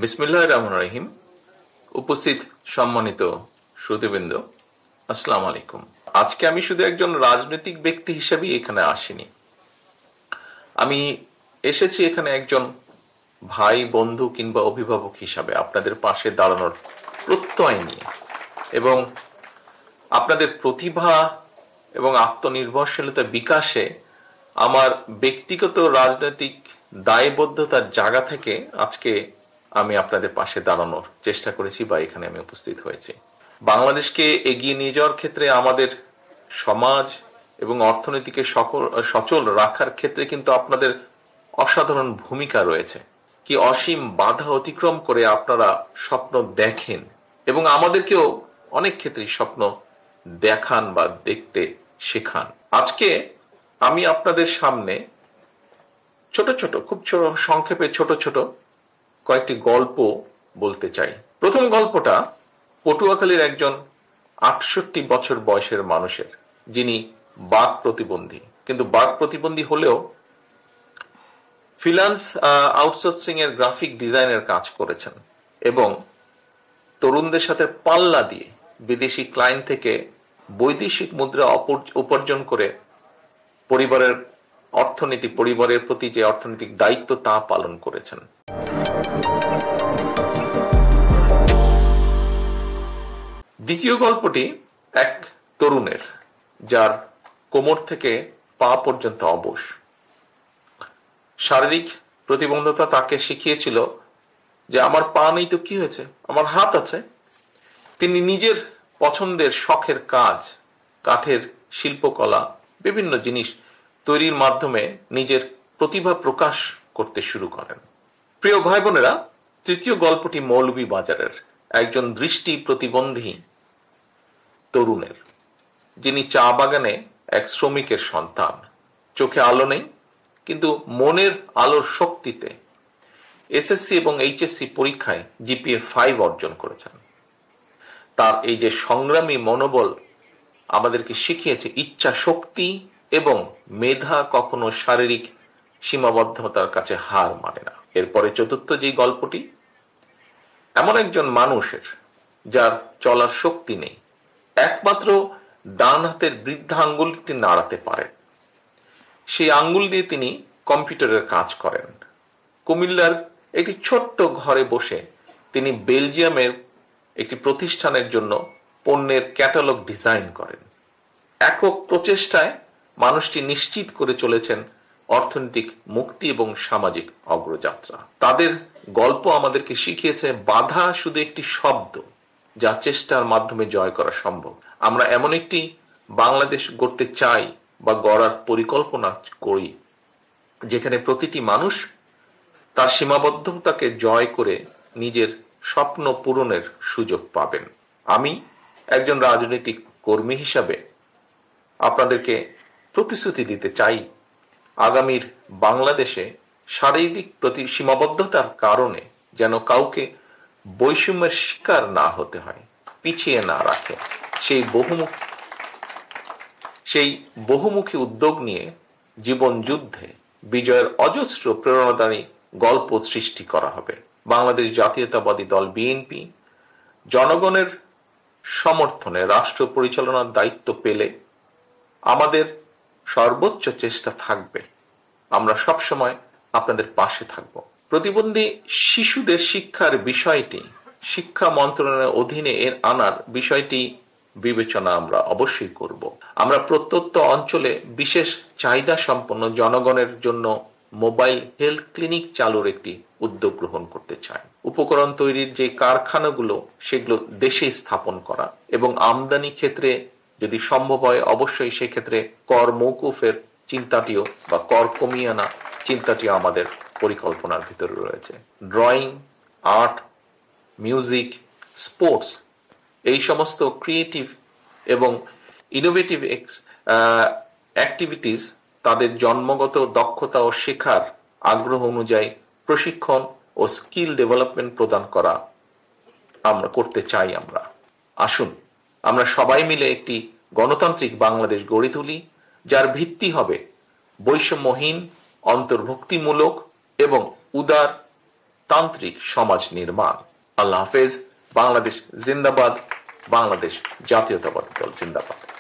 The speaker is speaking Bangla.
বিসমিল্লাহির রহমানির রহিম। উপস্থিত সম্মানিত শ্রোতৃবৃন্দ, আসসালামু আলাইকুম। আজকে আমি শুধু একজন রাজনৈতিক ব্যক্তি হিসেবেই এখানে আসিনি। আমি এসেছি এখানে একজন ভাই, বন্ধু কিংবা অভিভাবক হিসাবে আপনাদের পাশে দাঁড়ানোর প্রত্যয় নিয়ে এবং আপনাদের প্রতিভা এবং আত্মনির্ভরশীলতা বিকাশে আমার ব্যক্তিগত রাজনৈতিক দায়বদ্ধতার জায়গা থেকে আজকে আমি আপনাদের পাশে দাঁড়ানোর চেষ্টা করেছি বা এখানে আমি উপস্থিত হয়েছি। বাংলাদেশকে এগিয়ে নিয়ে যাওয়ার ক্ষেত্রে আমাদের সমাজ এবং অর্থনীতিকে সচল রাখার ক্ষেত্রে কিন্তু আপনাদের অসাধারণ ভূমিকা রয়েছে। কি অসীম বাধা অতিক্রম করে আপনারা স্বপ্ন দেখেন এবং আমাদেরকেও অনেক ক্ষেত্রে স্বপ্ন দেখান বা দেখতে শেখান। আজকে আমি আপনাদের সামনে ছোট ছোট, খুব ছোট সংক্ষেপে ছোট ছোট কয়েকটি গল্প বলতে চাই। প্রথম গল্পটা পটুয়াখালীর একজন ৬৮ বছর বয়সের মানুষের, যিনি বাক প্রতিবন্ধী, কিন্তু বাক প্রতিবন্ধী হলেও ফ্রিল্যান্স আউটসোর্সিং এর গ্রাফিক ডিজাইনের কাজ করেছেন এবং তরুণদের সাথে পাল্লা দিয়ে বিদেশি ক্লায়েন্ট থেকে বৈদেশিক মুদ্রা উপার্জন করে পরিবারের প্রতি যে অর্থনৈতিক দায়িত্ব তা পালন করেছেন। দ্বিতীয় গল্পটি এক তরুণের, যার কোমর থেকে পা পর্যন্ত অবশ। শারীরিক প্রতিবন্ধতা তাকে শিখিয়েছিল যে আমার পা নেই তো কি হয়েছে, আমার হাত আছে। তিনি নিজের পছন্দের শখের কাজ, কাঠের শিল্পকলা, বিভিন্ন জিনিস তৈরির মাধ্যমে নিজের প্রতিভা প্রকাশ করতে শুরু করেন। প্রিয় ভাই বোনেরা, তৃতীয় গল্পটি মৌলভীবাজারের একজন দৃষ্টি প্রতিবন্ধী তরুণের, যিনি চা বাগানে এক শ্রমিকের সন্তান। চোখে আলো নেই, কিন্তু মনের আলোর শক্তিতে এসএসসি এবং এইচএসসি পরীক্ষায় জিপিএ 5 অর্জন করেছেন। তার এই যে সংগ্রামী মনোবল আমাদেরকে শিখিয়েছে ইচ্ছা শক্তি এবং মেধা কখনো শারীরিক সীমাবদ্ধতার কাছে হার মানে না। এরপরে চতুর্থ যে গল্পটি এমন একজন মানুষের, যার চলার শক্তি নেই, একমাত্র ডান হাতের বৃদ্ধা আঙ্গুলটি নাড়াতে পারেন। সেই আঙ্গুল দিয়ে তিনি কম্পিউটারের কাজ করেন। কুমিল্লার একটি ছোট্ট ঘরে বসে তিনি বেলজিয়ামের একটি প্রতিষ্ঠানের জন্য পণ্যের ক্যাটালগ ডিজাইন করেন। একক প্রচেষ্টায় মানুষটি নিশ্চিত করে চলেছেন অর্থনৈতিক মুক্তি এবং সামাজিক অগ্রযাত্রা। তাদের গল্প আমাদেরকে শিখিয়েছে বাধা শুধু একটি শব্দ, যা চেষ্টার মাধ্যমে জয় করা সম্ভব। আমরা এমন একটি বাংলাদেশ গড়তে চাই বা গড়ার পরিকল্পনা করি, যেখানে প্রতিটি মানুষ তার সীমাবদ্ধতাকে জয় করে নিজের স্বপ্ন পূরণের সুযোগ পাবেন। আমি একজন রাজনৈতিক কর্মী হিসাবে আপনাদেরকে প্রতিশ্রুতি দিতে চাই, আগামীর বাংলাদেশে শারীরিক সীমাবদ্ধতার কারণে যেন কাউকে বৈষম্যের শিকার না হতে হয়, পিছিয়ে না রাখে, সেই বহুমুখী উদ্যোগ নিয়ে জীবন যুদ্ধে বিজয়ের অজস্র প্রেরণাদায়ী গল্প সৃষ্টি করা হবে। বাংলাদেশ জাতীয়তাবাদী দল বিএনপি জনগণের সমর্থনে রাষ্ট্র পরিচালনার দায়িত্ব পেলে আমাদের সর্বোচ্চ চেষ্টা থাকবে, আমরা সবসময় আপনাদের পাশে থাকব। প্রতিবন্ধী শিশুদের শিক্ষার বিষয়টি শিক্ষা মন্ত্রণালয়ের অধীনে আনার বিষয়টি বিবেচনা আমরা অবশ্যই করব। আমরা প্রত্যন্ত অঞ্চলে বিশেষ চাহিদা সম্পন্ন জনগণের জন্য মোবাইল হেলথ ক্লিনিক চালুর একটি উদ্যোগ গ্রহণ করতে চাই। উপকরণ তৈরির যে কারখানাগুলো, সেগুলো দেশে স্থাপন করা এবং আমদানি ক্ষেত্রে যদি সম্ভব হয় অবশ্যই সেক্ষেত্রে কর মওকুফের চিন্তাটিও বা কর কমিয়ে আনা চিন্তাটিও আমাদের পরিকল্পনার ভিতরে রয়েছে। ড্রয়িং, আর্ট, মিউজিক, স্পোর্টস, এই সমস্ত ক্রিয়েটিভ এবং ইনোভেটিভ অ্যাক্টিভিটিস তাদের জন্মগত দক্ষতা ও শেখার আগ্রহ অনুযায়ী প্রশিক্ষণ ও স্কিল ডেভেলপমেন্ট প্রদান করা আমরা করতে চাই। আসুন আমরা সবাই মিলে একটি গণতান্ত্রিক বাংলাদেশ গড়ে তুলি, যার ভিত্তি হবে বৈষম্যহীন, অন্তর্ভুক্তিমূলক এবং উদার তান্ত্রিক সমাজ নির্মাণ। আল্লাহ হাফেজ। বাংলাদেশ জিন্দাবাদ। বাংলাদেশ জাতীয়তাবাদী দল জিন্দাবাদ।